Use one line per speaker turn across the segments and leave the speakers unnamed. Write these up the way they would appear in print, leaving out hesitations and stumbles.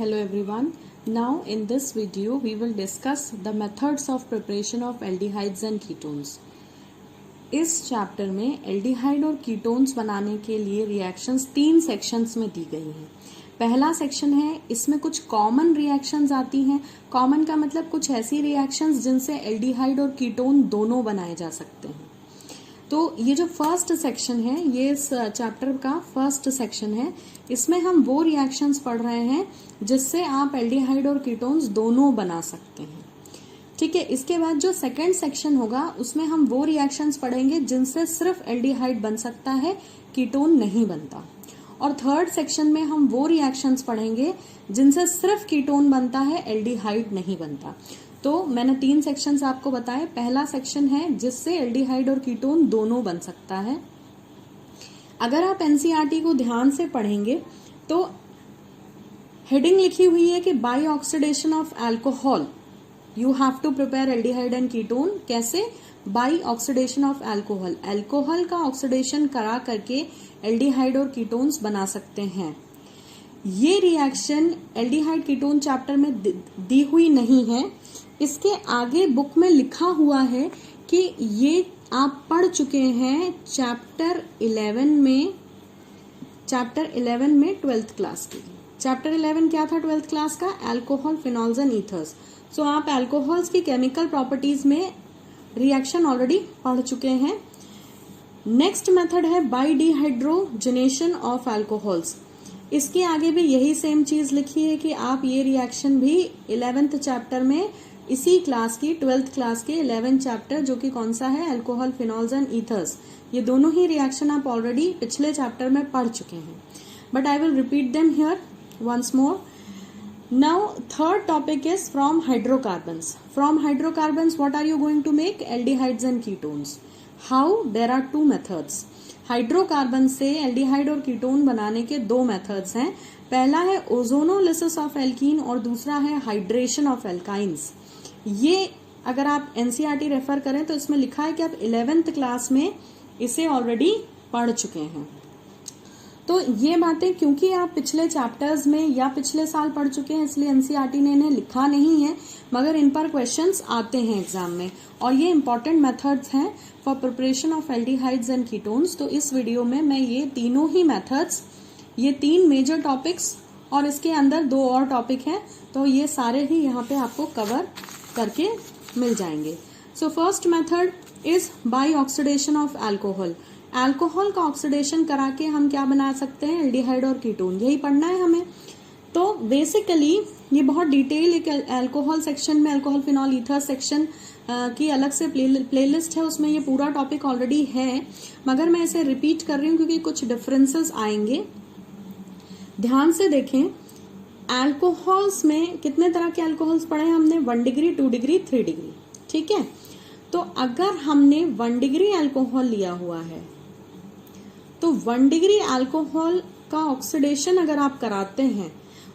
Hello everyone. Now in this video we will discuss the methods of preparation of aldehydes and ketones. इस chapter में aldehyde और ketones बनाने के लिए reactions 3 sections में दी गई हैं। पहला सेक्शन है, इसमें कुछ कॉमन रिएक्शंस आती हैं। कॉमन का मतलब कुछ ऐसी रिएक्शंस जिनसे एल्डिहाइड और कीटोन दोनों बनाए जा सकते हैं। तो ये जो फर्स्ट सेक्शन है, ये इस चैप्टर का फर्स्ट सेक्शन है। इसमें हम वो रिएक्शंस पढ़ रहे हैं जिससे आप एल्डिहाइड और कीटोन्स दोनों बना सकते हैं। ठीक है, इसके बाद जो सेकंड सेक्शन होगा उसमें हम वो रिएक्शंस पढ़ेंगे जिनसे सिर्फ एल्डिहाइड बन सकता है, कीटोन नहीं बनता। और थर्ड सेक्शन में हम वो रिएक्शंस पढ़ेंगे जिनसे सिर्फ कीटोन बनता है, एल्डिहाइड नहीं बनता। तो मैंने 3 सेक्शंस आपको बताए। पहला सेक्शन है जिससे एल्डिहाइड और कीटोन दोनों बन सकता है। अगर आप एनसीईआरटी को ध्यान से पढ़ेंगे तो हेडिंग लिखी हुई है कि by oxidation of alcohol you have to prepare aldehyde and ketone. कैसे? By oxidation of alcohol, alcohol का ऑक्सीडेशन करा करके एल्डिहाइड और कीटोन्स बना सकते हैं। ये रिएक्शन एल्डिहाइड कीटोन चैप्टर में दी हुई नहीं है। इसके आगे बुक में लिखा हुआ है कि ये आप पढ़ चुके हैं चैप्टर 11 में 12th क्लास की। चैप्टर 11 क्या था 12th क्लास का? Alcohol, phenols and ethers. So आप अल्कोहल्स की केमिकल प्रॉपर्टीज में रिएक्शन ऑलरेडी पढ़ चुके हैं। नेक्स्ट मेथड है बाय डिहाइड्रोजनेशन ऑफ अल्कोहल्स। इसके आगे भी यही सेम चीज लिखी है कि आप ये रिएक्शन भी 11th चैप्टर में इसी क्लास की 12th क्लास के 11th चैप्टर, जो कि कौन सा है? Alcohol, phenols and ethers. ये दोनों ही रिएक्शन आप ऑलरेडी पिछले चैप्टर में पढ़ चुके हैं, but I will repeat them here once more. Now third topic is from hydrocarbons. From hydrocarbons what are you going to make? Aldehydes and ketones. How? There are 2 methods. Hydrocarbon से aldehyde और ketone बनाने के 2 methods हैं। पहला है ozonolysis of alkene और दूसरा है हाइड्रेशन ऑफ एल्काइंस। ये अगर आप एनसीईआरटी रेफर करें तो इसमें लिखा है कि आप 11th क्लास में इसे ऑलरेडी पढ़ चुके हैं। तो ये बातें क्योंकि आप पिछले चैप्टर्स में या पिछले साल पढ़ चुके हैं, इसलिए एनसीईआरटी ने इन्हें लिखा नहीं है, मगर इन पर क्वेश्चंस आते हैं एग्जाम में। और ये इंपॉर्टेंट मेथड्स हैं for preparation of aldehydes and ketones. तो इस वीडियो में मैं ये तीनों ही मेथड्स, ये 3 मेजर टॉपिक्स और इसके अंदर 2 और टॉपिक हैं, तो ये सारे ही यहाँ पे आपको कवर करके मिल जाएंगे। So first method is by oxidation of alcohol. Alcohol का ऑक्सीडेशन करा के हम क्या बना सकते हैं? एल्डिहाइड और कीटोन। यही पढ़ना है हमें। तो बेसिकली ये बहुत डिटेल एक अल्कोहल सेक्शन में, अल्कोहल, फिनॉल, ईथर सेक्शन की अलग से प्लेलिस्ट है, उसमें ये पूरा टॉपिक ऑलरेडी है, मगर मैं इसे रिपीट कर रही हूँ क्योंकि कुछ डिफरेंसेस आएंगे। ध्यान से देखें, अल्कोहल्स में कितने तरह के अल्कोहल्स पढ़े हमने? 1 डिग्री, 2 डिग्री, 3 डिग्री। ठीक है, तो अगर हमने 1 डिग्री अल्कोहल लिया हुआ है तो 1 डिग्री अल्कोहल का ऑक्सीडेशन अगर आप कराते हैं,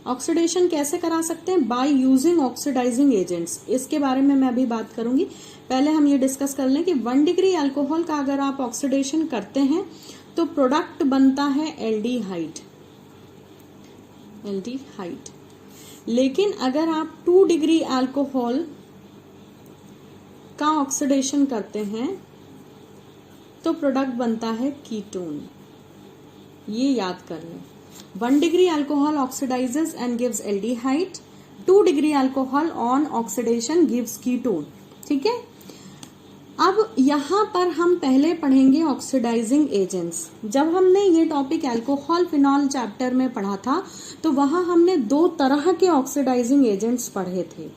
ऑक्सीडेशन कैसे करा सकते हैं? By using oxidising agents. इसके बारे में मैं अभी बात करूंगी। पहले हम ये डिस्कस कर लें कि 1 डिग्री अल्कोहल का अगर आप ऑक्सीडेशन करते हैं तो प्रोडक्ट बनता है एल्डिहाइड। लेकिन अगर आप 2 डिग्री अल्कोहल का ऑक्सीडेशन करते हैं तो प्रोडक्ट बनता है कीटोन। ये याद कर लें। 1 degree alcohol oxidises and gives aldehyde, 2 degree alcohol on oxidation gives ketone. ठीक है, अब यहां पर हम पहले पढ़ेंगे ऑक्सीडाइजिंग एजेंट्स। जब हमने ये टॉपिक अल्कोहल, फिनॉल चैप्टर में पढ़ा था तो वहां हमने 2 तरह के ऑक्सीडाइजिंग एजेंट्स पढ़े थे।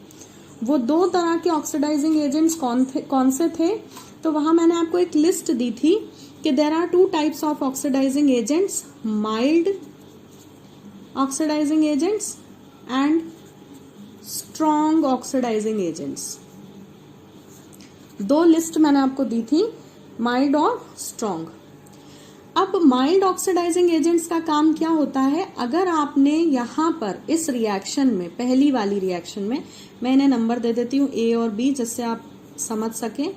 वो 2 तरह के ऑक्सीडाइजिंग एजेंट्स कौन से थे? तो वहां मैंने आपको एक लिस्ट दी थी कि there are 2 types of oxidising agents, mild oxidising agents and strong oxidising agents. 2 list मैंने आपको दी थी, माइल्ड और स्ट्रॉन्ग। अब माइल्ड ऑक्सीडाइजिंग एजेंट्स का काम क्या होता है? अगर आपने यहां पर इस रिएक्शन में, पहली वाली रिएक्शन में, मैं इन्हें नंबर दे देती हूँ A और B जिससे आप समझ सकें।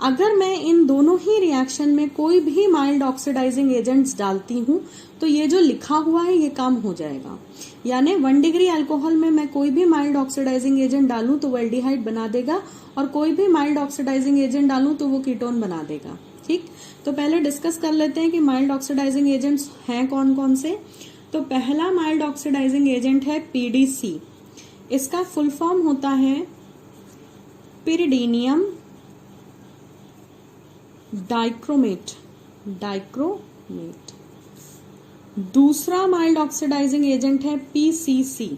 अगर मैं इन दोनों ही रिएक्शन में कोई भी माइल्ड ऑक्सीडाइजिंग एजेंट्स डालती हूं तो ये जो लिखा हुआ है ये काम हो जाएगा। यानी 1 डिग्री अल्कोहल में मैं कोई भी माइल्ड ऑक्सीडाइजिंग एजेंट डालूं तो वो एल्डिहाइड बना देगा, और कोई भी माइल्ड ऑक्सीडाइजिंग एजेंट डालूं तो वो कीटोन बना देगा। ठीक, तो पहले डिस्कस कर लेते हैं कि माइल्ड ऑक्सीडाइजिंग एजेंट्स हैं कौन कौन से। तो पहला माइल्ड ऑक्सीडाइजिंग एजेंट है पीडीसी। इसका फुल फॉर्म होता है पिरिडीनियम डाइक्रोमेट। दूसरा माइल्ड ऑक्सीडाइजिंग एजेंट है पीसीसी।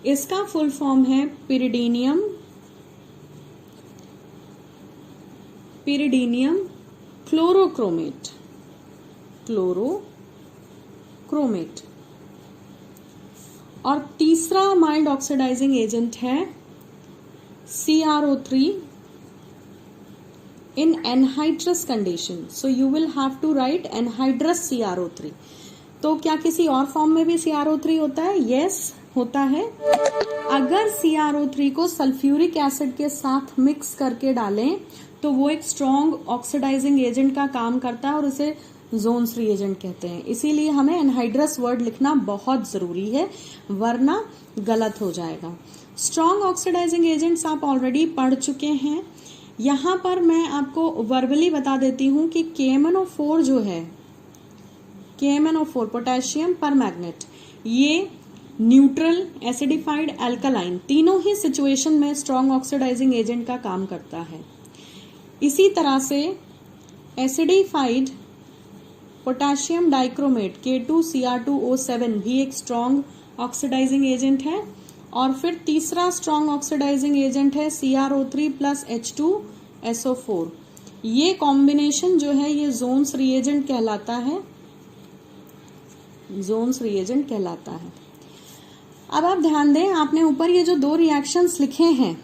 इसका फुल फॉर्म है पिरिडीनियम क्लोरोक्रोमेट। और तीसरा माइल्ड ऑक्सीडाइजिंग एजेंट है CrO3 in anhydrous condition. So you will have to write anhydrous CrO3. तो क्या किसी और फॉर्म में भी CrO3 होता है? Yes, होता है। अगर CrO3 को सल्फ्यूरिक एसिड के साथ मिक्स करके डालें तो वो एक स्ट्रॉन्ग ऑक्सीडाइजिंग एजेंट का काम करता है और उसे जोन्स रिएजेंट कहते हैं। इसीलिए हमें एनहाइड्रस वर्ड लिखना बहुत जरूरी है, वरना गलत हो जाएगा। स्ट्रॉन्ग ऑक्सीडाइजिंग एजेंट्स आप ऑलरेडी पढ़ चुके हैं। यहां पर मैं आपको वर्बली बता देती हूं कि KMnO4 जो है, KMnO4 पोटेशियम परमैग्नेट, ये न्यूट्रल, एसिडिफाइड, एल्कलाइन तीनों ही सिचुएशन में स्ट्रॉन्ग ऑक्सीडाइजिंग एजेंट का काम करता है। इसी तरह से एसिडिफाइड पोटेशियम डाइक्रोमेट K2Cr2O7 भी एक स्ट्रॉन्ग ऑक्सीडाइजिंग एजेंट है। और फिर तीसरा स्ट्रॉन्ग ऑक्सीडाइजिंग एजेंट है CrO3 प्लस H2SO4। ये कॉम्बिनेशन जो है ये जोन्स रिएजेंट कहलाता है। अब आप ध्यान दें, आपने ऊपर ये जो 2 रिएक्शंस लिखे हैं,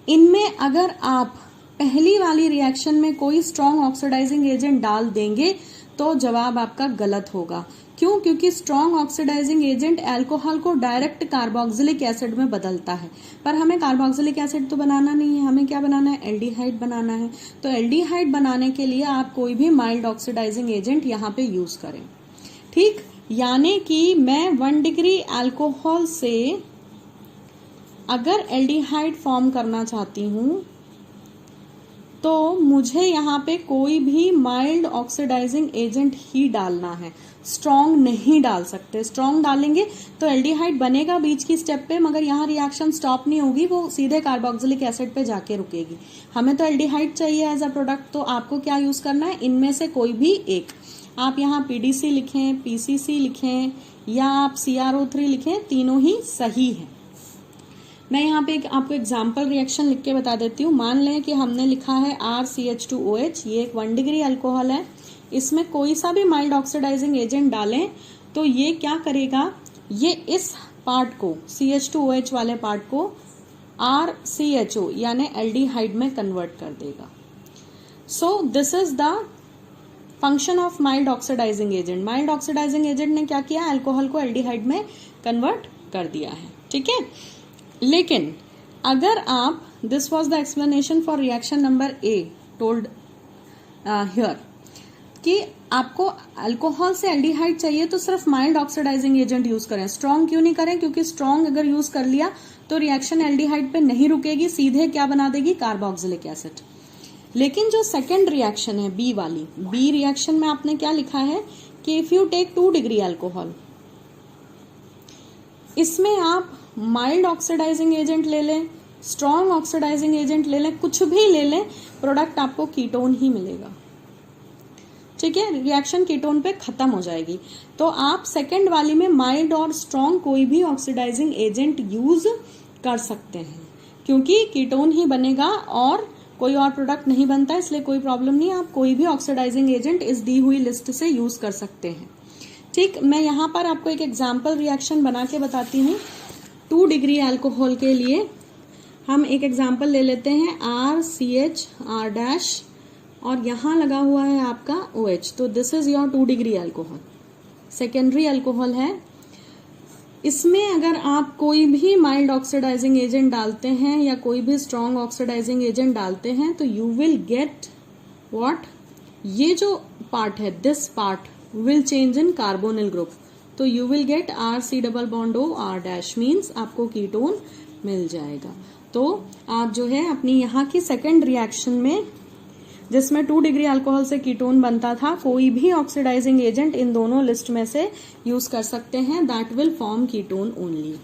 इनमें अगर आप पहली वाली रिएक्शन में कोई स्ट्रॉन्ग ऑक्सीडाइजिंग एजेंट डाल देंगे तो जवाब आपका गलत होगा। क्यों? क्योंकि स्ट्रॉन्ग ऑक्सीडाइजिंग एजेंट अल्कोहल को डायरेक्ट कार्बोक्सिलिक एसिड में बदलता है, पर हमें कार्बोक्सिलिक एसिड तो बनाना नहीं है, हमें क्या बनाना है? एल्डिहाइड बनाना है। तो एल्डिहाइड बनाने के लिए आप कोई भी माइल्ड ऑक्सीडाइजिंग एजेंट यहाँ पे यूज करें। ठीक, यानी कि मैं 1 डिग्री अल्कोहल से अगर एल्डिहाइड फॉर्म करना चाहती हूं तो मुझे यहाँ पे कोई भी माइल्ड ऑक्सीडाइजिंग एजेंट ही डालना है, स्ट्रॉन्ग नहीं डाल सकते। स्ट्रॉन्ग डालेंगे तो एल्डिहाइड बनेगा बीच की स्टेप पे, मगर यहाँ रिएक्शन स्टॉप नहीं होगी, वो सीधे कार्बोक्सिलिक एसिड पे जाके रुकेगी। हमें तो एल्डिहाइड चाहिए एज अ प्रोडक्ट, तो आपको क्या यूज करना है? इनमें से कोई भी एक। आप यहाँ पीडीसी लिखें, पीसीसी लिखें या आप CrO3 लिखें, तीनों ही सही है। मैं यहाँ पे आपको एग्जाम्पल रिएक्शन लिख के बता देती हूँ। मान लें कि हमने लिखा है RCH2OH, ये एक 1 डिग्री अल्कोहल है। इसमें कोई सा भी माइल्ड ऑक्सीडाइजिंग एजेंट डालें तो ये क्या करेगा? ये इस पार्ट को, CH2OH वाले पार्ट को RCHO यानी एल्डिहाइड में कन्वर्ट कर देगा। So this is the function of mild oxidising agent. Mild oxidising agent ने क्या किया? अल्कोहल को एल्डिहाइड में कन्वर्ट कर दिया है। ठीक है, लेकिन अगर आप, this was the explanation for reaction number A told here, कि आपको अल्कोहल से एल्डिहाइड चाहिए तो सिर्फ माइल्ड ऑक्सीडाइजिंग एजेंट यूज करें, स्ट्रॉन्ग क्यों नहीं करें? क्योंकि स्ट्रॉन्ग अगर यूज कर लिया तो रिएक्शन एल्डिहाइड पे नहीं रुकेगी, सीधे क्या बना देगी? Carboxylic acid. लेकिन जो सेकेंड रिएक्शन है B वाली, B रिएक्शन में आपने क्या लिखा है कि if you take 2 degree alcohol, इसमें आप माइल्ड ऑक्सीडाइजिंग एजेंट ले लें, स्ट्रॉन्ग ऑक्सीडाइजिंग एजेंट ले लें, कुछ भी ले लें, प्रोडक्ट आपको कीटोन ही मिलेगा। ठीक है, रिएक्शन कीटोन पे खत्म हो जाएगी। तो आप सेकंड वाली में माइल्ड और स्ट्रॉन्ग कोई भी ऑक्सीडाइजिंग एजेंट यूज कर सकते हैं, क्योंकि कीटोन ही बनेगा और कोई और प्रोडक्ट नहीं बनता, इसलिए कोई प्रॉब्लम नहीं। आप कोई भी ऑक्सीडाइजिंग एजेंट इस दी हुई लिस्ट से यूज कर सकते हैं। ठीक, मैं यहाँ पर आपको एक एग्जाम्पल रिएक्शन बना के बताती हूँ। 2 डिग्री अल्कोहल के लिए हम एक एग्जाम्पल ले लेते हैं, RCHR- और यहाँ लगा हुआ है आपका OH। तो this is your 2 degree alcohol, secondary alcohol है। इसमें अगर आप कोई भी माइल्ड ऑक्सीडाइजिंग एजेंट डालते हैं या कोई भी स्ट्रॉन्ग ऑक्सीडाइजिंग एजेंट डालते हैं तो यू विल गेट व्हाट? ये जो पार्ट है, this part will change in carbonyl group. तो you will get RC+O means आपको कीटोन मिल जाएगा। तो आप जो है अपनी यहाँ की सेकेंड रिएक्शन में जिसमें 2 डिग्री अल्कोहल से कीटोन बनता था, कोई भी ऑक्सीडाइजिंग एजेंट इन दोनों लिस्ट में से यूज कर सकते हैं, that will form ketone only.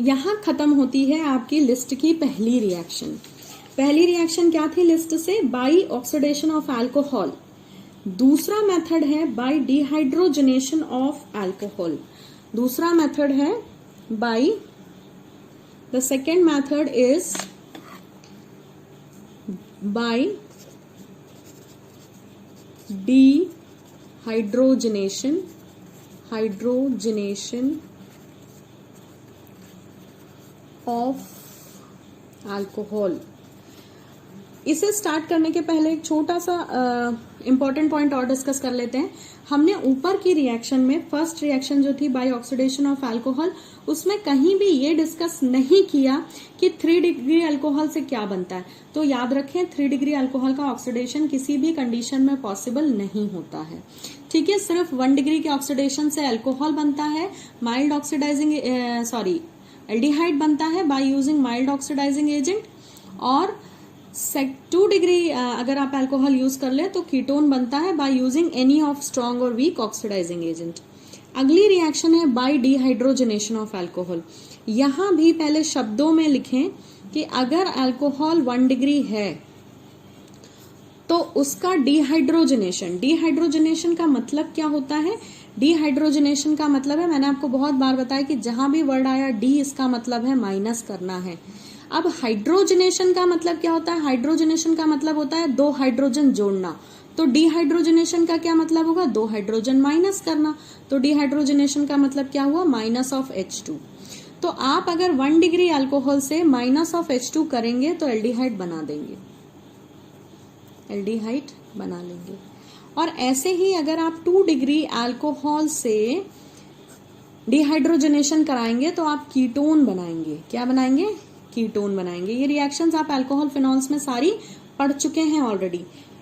यहां खत्म होती है आपकी लिस्ट की पहली रिएक्शन। पहली रिएक्शन क्या थी लिस्ट से? By oxidation of alcohol. दूसरा मेथड है बाई डिहाइड्रोजनेशन ऑफ अल्कोहल। दूसरा मेथड है by, the second method is by hydrogenation of alcohol। इसे स्टार्ट करने के पहले एक छोटा सा इंपॉर्टेंट पॉइंट और डिस्कस कर लेते हैं। हमने ऊपर की रिएक्शन में फर्स्ट रिएक्शन जो थी बाय ऑक्सीडेशन ऑफ अल्कोहल, उसमें कहीं भी ये डिस्कस नहीं किया कि 3 डिग्री अल्कोहल से क्या बनता है। तो याद रखें 3 डिग्री अल्कोहल का ऑक्सीडेशन किसी भी कंडीशन में पॉसिबल नहीं होता है, ठीक है। सिर्फ 1 डिग्री के ऑक्सीडेशन से अल्कोहल बनता है, माइल्ड ऑक्सीडाइजिंग एल्डिहाइड बनता है by using mild oxidising agent, और 2 डिग्री अगर आप अल्कोहल यूज कर ले तो कीटोन बनता है by using any of strong और वीक ऑक्सीडाइजिंग एजेंट। अगली रिएक्शन है बाय डिहाइड्रोजनेशन ऑफ अल्कोहल। यहां भी पहले शब्दों में लिखें कि अगर अल्कोहल 1 डिग्री है तो उसका डिहाइड्रोजनेशन का मतलब क्या होता है? डिहाइड्रोजनेशन का मतलब है, मैंने आपको बहुत बार बताया कि जहां भी वर्ड आया डी, इसका मतलब है माइनस करना है। अब हाइड्रोजनेशन का मतलब क्या होता है? हाइड्रोजनेशन का मतलब होता है 2 हाइड्रोजन जोड़ना। तो डिहाइड्रोजनेशन का क्या मतलब होगा? 2 हाइड्रोजन माइनस करना। तो डिहाइड्रोजनेशन का मतलब क्या हुआ? Minus of H2। तो आप अगर 1 डिग्री अल्कोहल से माइनस ऑफ H2 करेंगे तो एल्डिहाइड बना देंगे, एल्डिहाइड बना लेंगे। और ऐसे ही अगर आप 2 डिग्री अल्कोहल से डिहाइड्रोजनेशन कराएंगे तो आप कीटोन बनाएंगे। क्या बनाएंगे? कीटोन बनाएंगे। ये रिएक्शंस आप अल्कोहल फिनॉल्स में सारी पढ़ चुके हैं ऑलरेडी,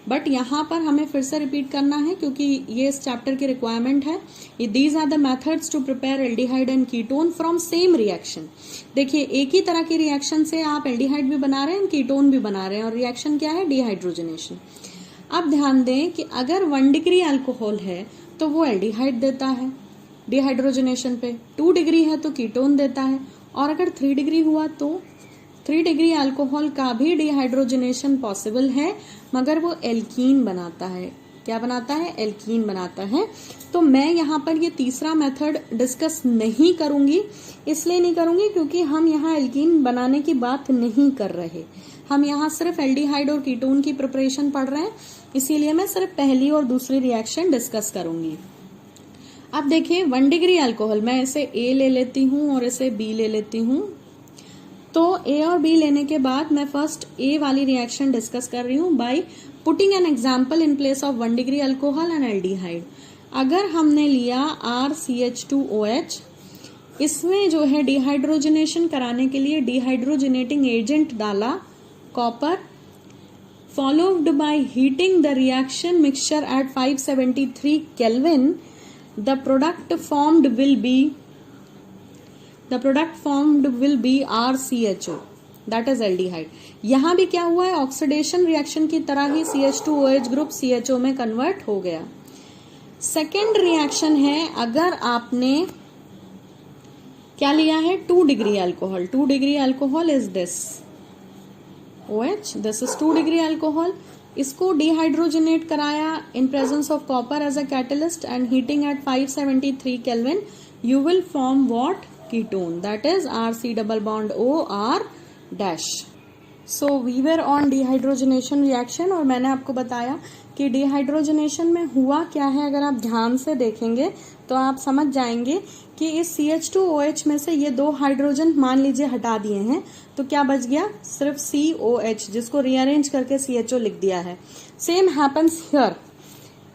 बट यहाँ पर हमें फिर से रिपीट करना है क्योंकि ये इस चैप्टर की रिक्वायरमेंट है। These are the methods to prepare aldehyde and ketone from same reaction. देखिए एक ही तरह की रिएक्शन से आप एल्डिहाइड भी बना रहे हैं, कीटोन भी बना रहे हैं, और रिएक्शन क्या है? डिहाइड्रोजनेशन। अब ध्यान दें कि अगर 1 डिग्री अल्कोहल है तो वो एल्डिहाइड देता है डिहाइड्रोजनेशन पे, 2 डिग्री है तो कीटोन देता है, और अगर 3 डिग्री हुआ तो 3 डिग्री अल्कोहल का भी डिहाइड्रोजनेशन पॉसिबल है, मगर वो एल्कीन बनाता है। क्या बनाता है? एल्कीन बनाता है। तो मैं यहाँ पर ये तीसरा मेथड डिस्कस नहीं करूंगी। इसलिए नहीं करूंगी क्योंकि हम यहाँ एल्कीन बनाने की बात नहीं कर रहे, हम यहाँ सिर्फ एल्डिहाइड और कीटोन की प्रिपरेशन पढ़ रहे हैं। इसीलिए मैं सिर्फ पहली और दूसरी रिएक्शन डिस्कस करूंगी। अब देखिए 1 डिग्री अल्कोहल, मैं इसे ए ले लेती हूँ और इसे बी ले लेती हूँ। तो ए और बी लेने के बाद मैं फर्स्ट ए वाली रिएक्शन डिस्कस कर रही हूँ by putting an example in place of 1 degree alcohol and aldehyde. अगर हमने लिया RCH2OH, इसमें जो है डिहाइड्रोजनेशन कराने के लिए डिहाइड्रोजनेटिंग एजेंट डाला copper, followed by heating the reaction mixture eight 573 kelvin, the product formed will be RCHO, that is aldehyde। यहां भी क्या हुआ है? ऑक्सीडेशन रिएक्शन की तरह ही CH2OH ग्रुप CHO में कन्वर्ट हो गया। सेकेंड रिएक्शन है, अगर आपने क्या लिया है? 2 degree alcohol. 2 degree alcohol is this OH, this is 2 degree alcohol. इसको डिहाइड्रोजनेट कराया in presence of copper as a catalyst and heating at 573 kelvin, you will form what? Ketone, that is RC+OR'। So we were on dehydrogenation reaction, और मैंने आपको बताया कि dehydrogenation में हुआ क्या है। अगर आप ध्यान से देखेंगे तो आप समझ जाएंगे कि इस CH2OH में से ये 2 हाइड्रोजन मान लीजिए हटा दिए हैं, तो क्या बच गया? सिर्फ COH, जिसको रीअरेंज करके CHO लिख दिया है। Same happens here.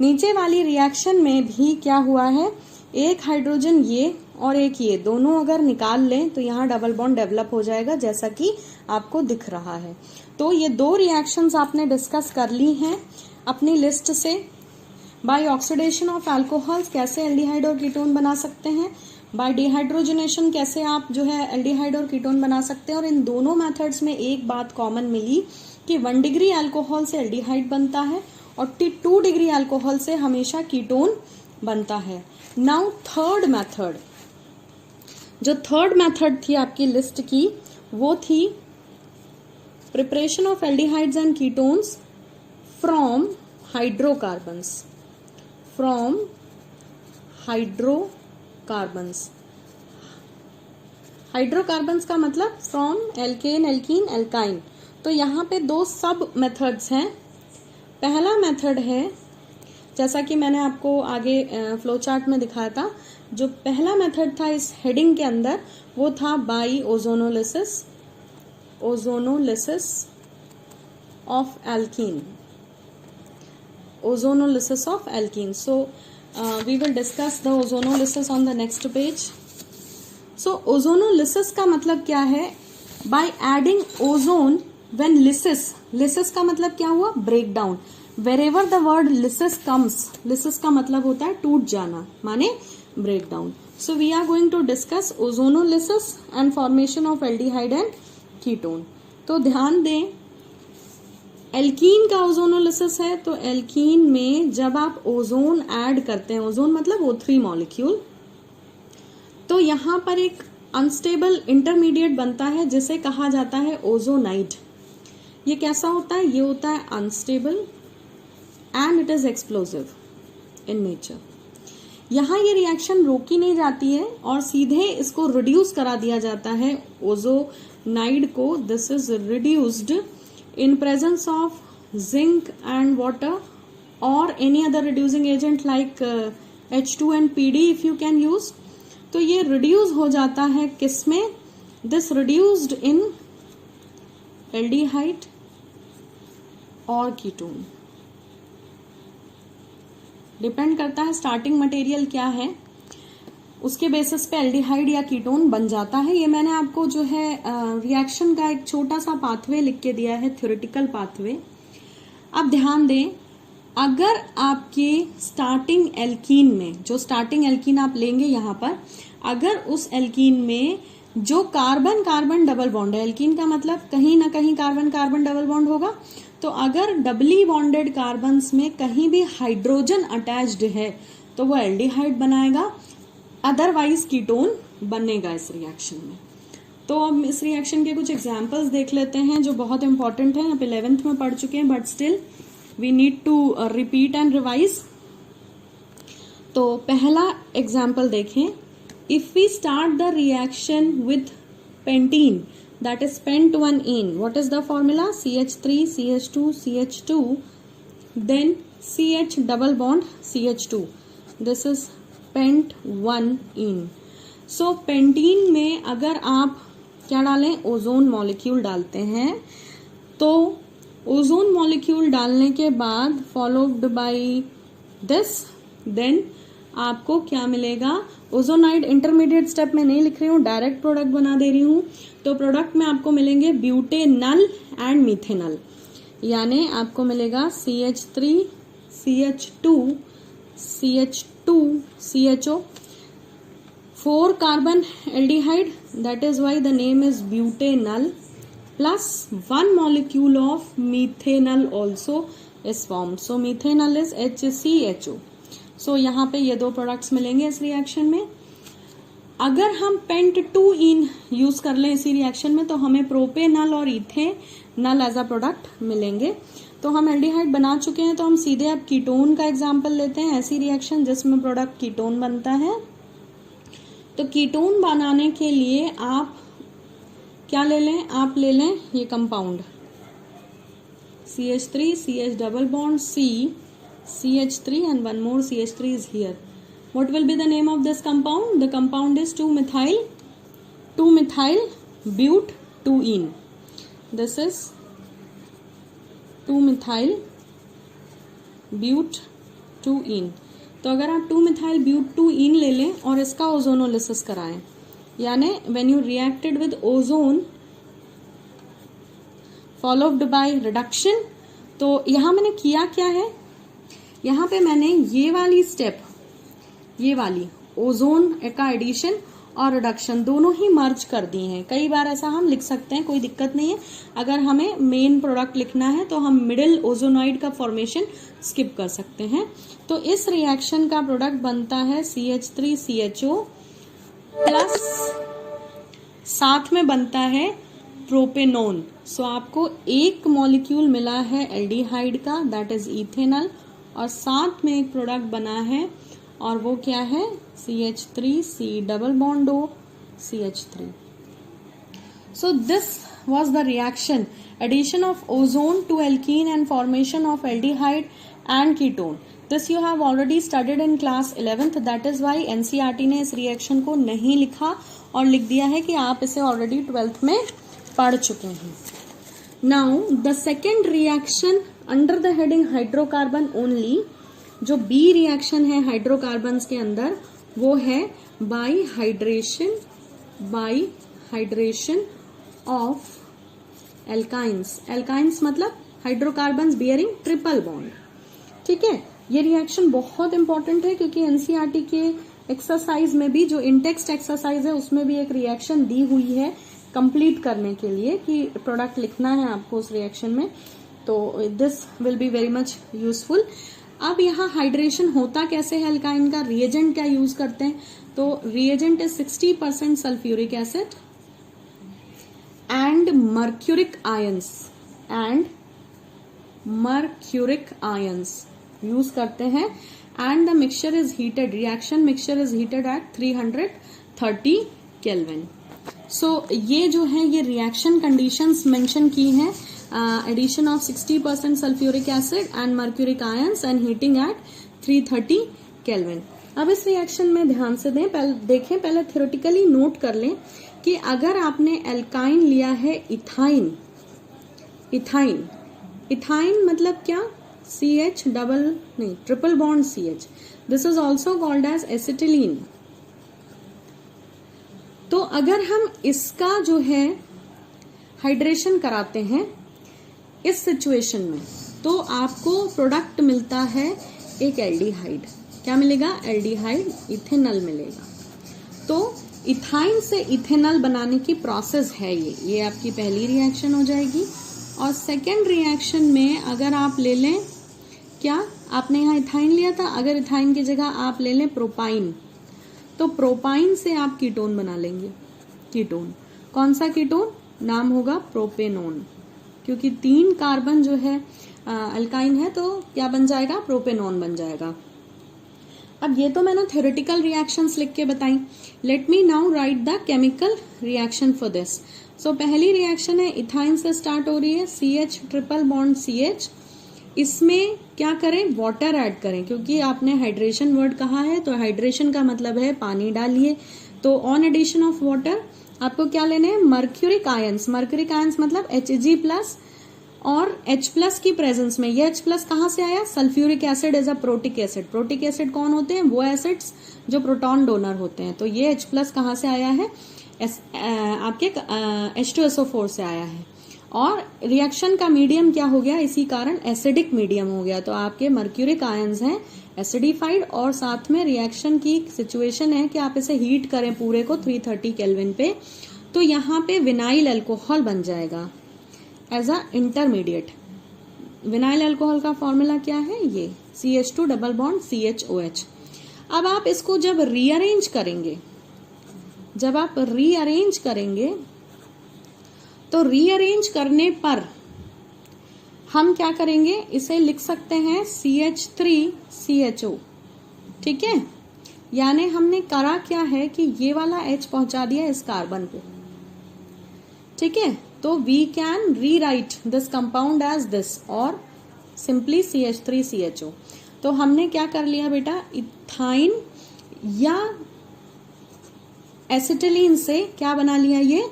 नीचे वाली रिएक्शन में भी क्या हुआ है? एक हाइड्रोजन ये और एक ये, दोनों अगर निकाल लें तो यहाँ डबल बॉन्ड डेवलप हो जाएगा, जैसा कि आपको दिख रहा है। तो ये 2 रिएक्शंस आपने डिस्कस कर ली हैं अपनी लिस्ट से। बाय ऑक्सीडेशन ऑफ अल्कोहल्स कैसे एल्डिहाइड और कीटोन बना सकते हैं, बाय डिहाइड्रोजनेशन कैसे आप जो है एल्डिहाइड और कीटोन बना सकते हैं। और इन दोनों मेथड्स में एक बात कॉमन मिली कि 1 डिग्री अल्कोहल से एल्डिहाइड बनता है और 2 डिग्री अल्कोहल से हमेशा कीटोन बनता है। नाउ थर्ड मेथड, जो थर्ड मेथड थी आपकी लिस्ट की वो थी preparation of aldehydes and ketones from hydrocarbons, from hydrocarbons. Hydrocarbons का मतलब फ्रॉम एल्केन, एल्कीन, एल्काइन। तो यहाँ पे 2 सब मेथड्स हैं। पहला मेथड है, जैसा कि मैंने आपको आगे फ्लो चार्ट में दिखाया था, जो पहला मेथड था इस हेडिंग के अंदर वो था by ozonolysis, ozonolysis of alkene, ozonolysis of alkene. So we will discuss the ozonolysis on the next page. So ozonolysis का मतलब क्या है, by adding ozone when lysis, lysis का मतलब क्या हुआ, break down. Wherever the word lysis comes, lysis का मतलब होता है टूट जाना, माने break down. So we are going to discuss ozonolysis and formation of aldehyde and ketone. तो ध्यान दें, एल्कीन का ओजोनोलिसिस है, तो एल्कीन में जब आप ओजोन ऐड करते हैं, ओजोन मतलब O3 मॉलिक्यूल, तो यहां पर एक अनस्टेबल इंटरमीडिएट बनता है जिसे कहा जाता है ओजोनाइड। ये कैसा होता है, ये होता है unstable and it is explosive in nature. यहां ये रिएक्शन रोकी नहीं जाती है और सीधे इसको रिड्यूस करा दिया जाता है ओजोनाइड को। This is reduced in presence of zinc and water or any other reducing agent like H2 and PD if you can use। तो ये reduce हो जाता है किसमें, this reduced in aldehyde और कीटोन। डिपेंड करता है स्टार्टिंग मटेरियल क्या है, उसके बेसिस पे एल्डिहाइड या कीटोन बन जाता है। ये मैंने आपको जो है रिएक्शन का एक छोटा सा पाथवे लिख के दिया है, थ्योरेटिकल पाथवे। अब ध्यान दें, अगर आपके स्टार्टिंग एल्कीन में, जो स्टार्टिंग एल्कीन आप लेंगे यहाँ पर, अगर उस एल्कीन में जो कार्बन कार्बन डबल बॉन्ड है, एल्कीन का मतलब कहीं ना कहीं कार्बन कार्बन डबल बॉन्ड होगा, तो अगर डबली बॉन्डेड कार्बन्स में कहीं भी हाइड्रोजन अटैच्ड है तो वो एल्डिहाइड बनाएगा, अदरवाइज कीटोन बनेगा इस रिएक्शन में। तो हम इस रिएक्शन के कुछ एग्जांपल्स देख लेते हैं जो बहुत इंपॉर्टेंट है। आप 11th में पढ़ चुके हैं but still we need to repeat and revise. तो पहला एग्जांपल देखें, if we start the reaction with pentene that is pent 1-ene, what is the formula, CH3 CH2 CH2 then CH double bond CH2, this is pent 1-ene। So pentene में अगर आप क्या डालें, ozone molecule डालते हैं, तो ozone molecule डालने के बाद फॉलोड बाय दिस, देन आपको क्या मिलेगा, ओजोनाइड इंटरमीडिएट स्टेप में नहीं लिख रही हूँ, डायरेक्ट प्रोडक्ट बना दे रही हूँ। तो प्रोडक्ट में आपको मिलेंगे ब्यूटेनल एंड मिथेनल, यानी आपको मिलेगा CH3 CH2 CH2 CHO, 4 carbon aldehyde, that is why the name is butanol, plus 1 molecule of methanol also is formed, so methanol is HCHO। so यहाँ पे ये 2 प्रोडक्ट्स मिलेंगे इस रिएक्शन में। अगर हम पेंट 2-ene यूज कर लें इसी रिएक्शन में तो हमें प्रोपेनल और इथेनल एज अ प्रोडक्ट मिलेंगे। तो हम एल्डिहाइड बना चुके हैं, तो हम सीधे अब कीटोन का एग्जांपल लेते हैं, ऐसी रिएक्शन जिसमें प्रोडक्ट कीटोन बनता है। तो कीटोन बनाने के लिए आप क्या ले लें, आप ले लें ये compound CH3 CH double bond C CH3 and one more CH3 is here. What will be the name of this compound? The compound is 2-methyl but 2-ene. This is 2-methyl but 2-ene। तो अगर आप 2-methyl but 2-ene ले लें और इसका ozonolysis कराएं, यानी when you reacted with ozone followed by reduction, तो यहां मैंने किया क्या है, यहाँ पे मैंने ये वाली स्टेप, ये वाली ओजोन का एडिशन और रिडक्शन दोनों ही मर्ज कर दिए हैं। कई बार ऐसा हम लिख सकते हैं, कोई दिक्कत नहीं है। अगर हमें मेन प्रोडक्ट लिखना है तो हम मिडिल ओजोनॉइड का फॉर्मेशन स्किप कर सकते हैं। तो इस रिएक्शन का प्रोडक्ट बनता है CH3CHO प्लस साथ में बनता है प्रोपेनोन। सो आपको एक मॉलिक्यूल मिला है एल्डिहाइड का, दैट इज इथेनॉल, और साथ में एक प्रोडक्ट बना है और वो क्या है CH3C double bond O CH3। So this was the reaction, addition of ozone to alkene and formation of aldehyde and ketone. This you have already studied in class 11th. That is why NCERT ने इस reaction को नहीं लिखा और लिख दिया है कि आप इसे ऑलरेडी 12th में पढ़ चुके हैं। Now the second reaction under the heading hydrocarbon only, जो B रिएक्शन है हाइड्रोकार्बन्स के अंदर, वो है by hydration of alkynes. Alkynes मतलब हाइड्रोकार्बन्स बियरिंग ट्रिपल बॉन्ड। ठीक है, ये रिएक्शन बहुत इंपॉर्टेंट है क्योंकि एनसीईआरटी के एक्सरसाइज में भी, जो इंटेक्स्ट एक्सरसाइज है उसमें भी एक रिएक्शन दी हुई है कंप्लीट करने के लिए कि प्रोडक्ट लिखना है आपको उस रिएक्शन में। तो this will be very much useful. अब यहाँ हाइड्रेशन होता कैसे है एल्काइन का, रिएजेंट क्या यूज करते हैं, तो reagent is 60% sulphuric acid and mercuric ions use करते हैं। And the mixture is heated, reaction mixture is heated at 330 kelvin. So ये जो है ये रिएक्शन कंडीशंस मेंशन की हैं, addition of 60% sulfuric acid and mercuric ions and heating at 330 Kelvin। अब इस रिएक्शन में ध्यान से देखें, पहले थ्योरेटिकली नोट कर लें कि अगर आपने एल्काइन लिया है इथाइन मतलब क्या, CH triple bond CH, this is also called as acetylene. तो अगर हम इसका जो है हाइड्रेशन कराते हैं इस सिचुएशन में, तो आपको प्रोडक्ट मिलता है एक एल्डिहाइड। क्या मिलेगा, एल्डिहाइड इथेनॉल मिलेगा। तो इथाइन से इथेनॉल बनाने की प्रोसेस है ये आपकी पहली रिएक्शन हो जाएगी। और सेकेंड रिएक्शन में अगर आप ले लें, क्या आपने यहाँ इथाइन लिया था, अगर इथाइन की जगह आप ले लें प्रोपाइन, तो प्रोपाइन से आप कीटोन बना लेंगे। कीटोन कौन सा कीटोन, नाम होगा प्रोपेनोन, क्योंकि 3 कार्बन जो है अल्काइन है तो क्या बन जाएगा, प्रोपेनोन बन जाएगा। अब ये तो मैंने थ्योरेटिकल रिएक्शंस लिख के बताई। Let me now write the chemical reaction for this. So पहली रिएक्शन है इथाइन से स्टार्ट हो रही है, CH ट्रिपल बॉन्ड CH। इसमें क्या करें, वाटर ऐड करें, क्योंकि आपने हाइड्रेशन वर्ड कहा है तो हाइड्रेशन का मतलब है पानी डालिए। तो ऑन एडिशन ऑफ वाटर आपको क्या लेने हैं, मर्क्यूरिक आयंस मतलब Hg+ और H+ की प्रेजेंस में। ये H+ कहाँ से आया, sulphuric acid is a protic acid. Protic acid कौन होते हैं, वो एसिड्स जो प्रोटॉन डोनर होते हैं। तो ये H+ कहाँ से आया है, आपके H2SO4 से आया है। और रिएक्शन का मीडियम क्या हो गया, इसी कारण एसिडिक मीडियम हो गया। तो आपके मर्क्यूरिक आयंस हैं एसिडिफाइड, और साथ में रिएक्शन की सिचुएशन है कि आप इसे हीट करें पूरे को 330 केल्विन पे, तो यहाँ पे विनाइल अल्कोहल बन जाएगा as a intermediate. Vinyl alcohol का फॉर्मूला क्या है, ये CH2 डबल बॉन्ड CHOH। अब आप इसको जब रीअरेंज करेंगे तो रीअरेंज करने पर हम क्या करेंगे, इसे लिख सकते हैं CH3CHO। ठीक है, यानी हमने करा क्या है कि ये वाला H पहुंचा दिया इस कार्बन पे। ठीक है, तो we can rewrite this compound as this और सिंपली CH3CHO। तो हमने क्या कर लिया बेटा, इथाइन या एसिटिलीन से क्या बना लिया, ये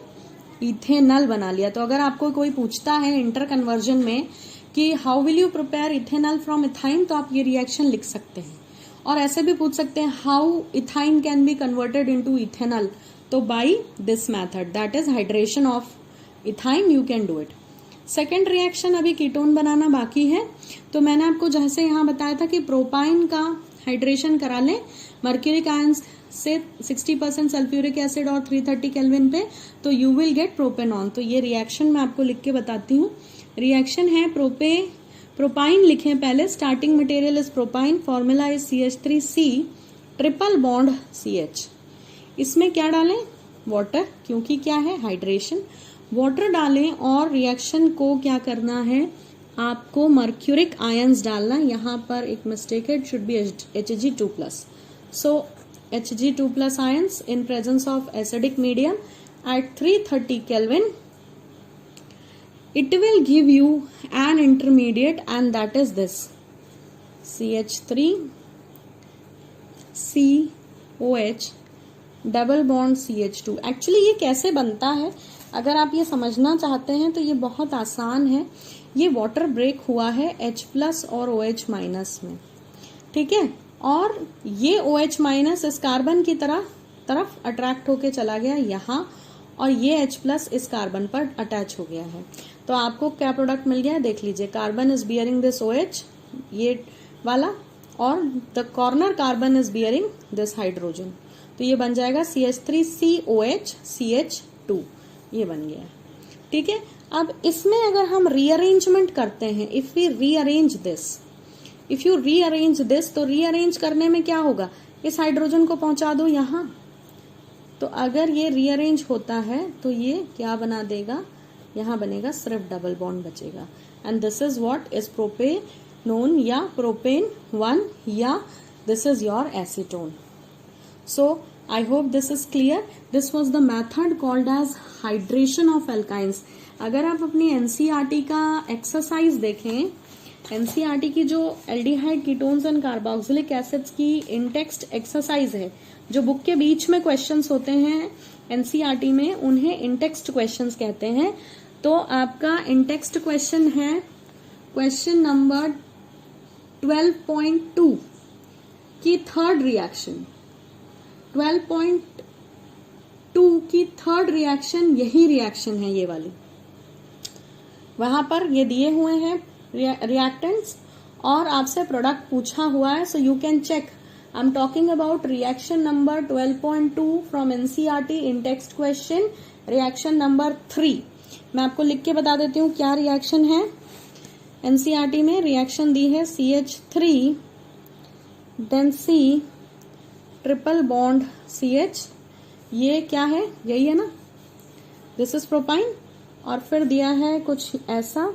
इथेनॉल बना लिया। तो अगर आपको कोई पूछता है इंटर कन्वर्जन में कि how will you prepare ethanol from ethyne, तो आप ये रिएक्शन लिख सकते हैं। और ऐसे भी पूछ सकते हैं how ethyne can be converted into ethanol, तो by this method, that is hydration of ethyne, you can do it. Second reaction अभी कीटोन बनाना बाकी है। तो मैंने आपको जैसे यहाँ बताया था कि प्रोपाइन का हाइड्रेशन करा लें मर्क्यूरिक आयंस से 60% सल्फ्यूरिक एसिड और 330 केल्विन पे, तो यू विल गेट प्रोपेनॉन। तो ये रिएक्शन मैं आपको लिख के बताती हूँ। रिएक्शन है प्रोपाइन लिखें पहले, starting material is propyne, formula is CH3C triple bond CH। इसमें क्या डालें? वाटर, क्योंकि क्या है? हाइड्रेशन। वाटर डालें और रिएक्शन को क्या करना है? आपको मर्क्यूरिक आयंस डालना। यहाँ पर एक मिस्टेक है, it should be Hg2+। So Hg2+ ions in presence of acidic medium at 330 Kelvin, it will give you an intermediate, and that is this CH3COH double bond CH2। Actually ये कैसे बनता है, अगर आप ये समझना चाहते हैं तो ये बहुत आसान है। ये वाटर ब्रेक हुआ है H+ और OH- में, ठीक है, और ये OH- इस कार्बन की तरफ अट्रैक्ट होके चला गया यहाँ, और ये H+ इस कार्बन पर अटैच हो गया है। तो आपको क्या प्रोडक्ट मिल गया है देख लीजिए। Carbon is bearing this OH, ये वाला, और the corner carbon is bearing this hydrogen. तो ये बन जाएगा CH3COH CH2, ये बन गया, ठीक है। अब इसमें अगर हम रीअरेंजमेंट करते हैं, इफ वी रीअरेंज दिस, तो रीअरेंज करने में क्या होगा? इस हाइड्रोजन को पहुंचा दो यहाँ, तो अगर ये रीअरेंज होता है तो ये क्या बना देगा? यहाँ बनेगा सिर्फ डबल बॉन्ड बचेगा, and this is what is propanone या प्रोपेन 1, या this is your acetone. So I hope this is clear. This was the method called as hydration of alkynes. अगर आप अपनी एनसीईआरटी का एक्सरसाइज देखें, एनसीईआरटी की जो aldehyde ketones and carboxylic acids की इंटेक्स्ट एक्सरसाइज है, जो बुक के बीच में क्वेश्चंस होते हैं एनसीईआरटी में, उन्हें इंटेक्स्ट क्वेश्चंस कहते हैं। तो आपका इंटेक्स्ट क्वेश्चन है क्वेश्चन नंबर 12.2 की थर्ड रिएक्शन। 12.2 की थर्ड रिएक्शन यही रिएक्शन है, ये वाली। वहां पर ये दिए हुए हैं रिएक्टेंट्स और आपसे प्रोडक्ट पूछा हुआ है, so you can check. I am talking about reaction number 12.2 from NCERT in text question, reaction number 3। मैं आपको लिख के बता देती हूँ क्या रिएक्शन है। एनसीईआरटी में रिएक्शन दी है CH3 then C triple bond CH। ये क्या है? यही है ना, दिस इज प्रोपाइन। और फिर दिया है कुछ ऐसा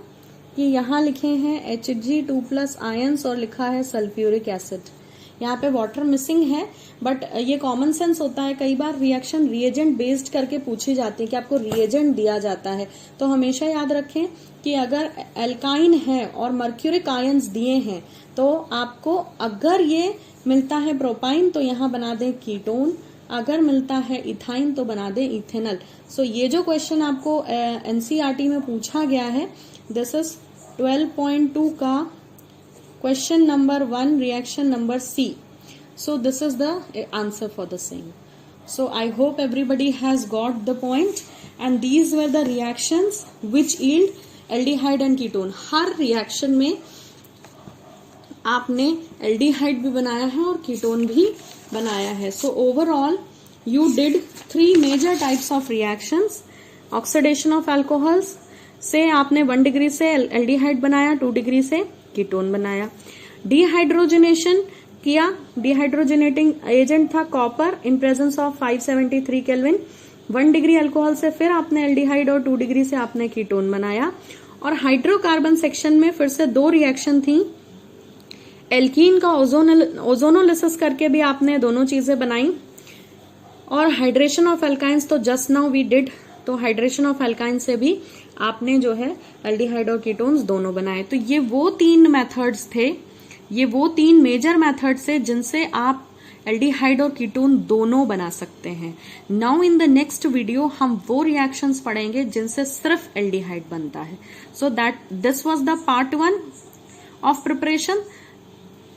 कि यहाँ लिखे हैं Hg2+ आयंस और लिखा है सल्फ्यूरिक एसिड। यहाँ पे वाटर मिसिंग है, बट ये कॉमन सेंस होता है। कई बार रिएक्शन रिएजेंट बेस्ड करके पूछी जाती है कि आपको रिएजेंट दिया जाता है, तो हमेशा याद रखें कि अगर एल्काइन है और मर्क्यूरिक आयंस दिए हैं, तो आपको अगर ये मिलता है प्रोपाइन तो यहाँ बना दें कीटोन, अगर मिलता है इथाइन तो बना दें इथेनॉल। सो ये जो क्वेश्चन आपको एनसीईआरटी में पूछा गया है, दिस इज 12.2 का question number 1 reaction number C. So this is the answer for the same. So I hope everybody has got the point, and these were the reactions which yield aldehyde and ketone. Her reaction में आपने aldehyde भी बनाया है और ketone भी बनाया है। So overall you did 3 major types of reactions. Oxidation of alcohols से आपने 1 डिग्री से एल्डिहाइड बनाया, 2 डिग्री से कीटोन बनाया। डिहाइड्रोजनेशन किया, डिहाइड्रोजनेटिंग एजेंट था copper in presence of 573 kelvin. 1 degree alcohol से फिर आपने एल्डिहाइड और 2 डिग्री से आपने कीटोन बनाया। और हाइड्रोकार्बन सेक्शन में फिर से 2 रिएक्शन थी। एल्कीन का ओजोनोलिसिस करके भी आपने दोनों चीजें बनाई। और हाइड्रेशन ऑफ एल्काइंस तो जस्ट नाउ वी डिड, तो हाइड्रेशन ऑफ एल्काइन से भी आपने जो है एल्डिहाइड और कीटोन्स दोनों बनाए। तो ये वो 3 मेथड्स थे, ये वो 3 मेजर मेथड्स है जिनसे आप एल्डिहाइड और कीटोन दोनों बना सकते हैं। Now in the next video हम वो रिएक्शंस पढ़ेंगे जिनसे सिर्फ एल्डिहाइड बनता है। So that this was the part 1 of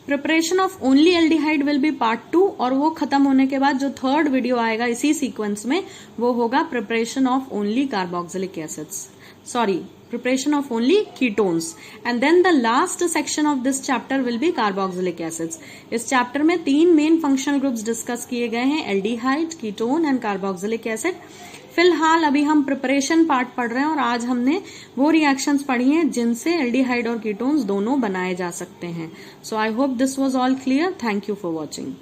preparation of only aldehyde will be part 2, और वो खत्म होने के बाद जो थर्ड वीडियो आएगा इसी सीक्वेंस में वो होगा preparation of only carboxylic acids, preparation of only ketones. And then the last section of this chapter will be carboxylic acids. इस chapter में 3 main functional groups discuss किए गए हैं, aldehyde, ketone and carboxylic acid. फिलहाल अभी हम preparation part पढ़ रहे हैं और आज हमने वो रिएक्शंस पढ़ी हैं जिनसे एल्डिहाइड और कीटोन्स दोनों बनाए जा सकते हैं. So I hope this was all clear. Thank you for watching.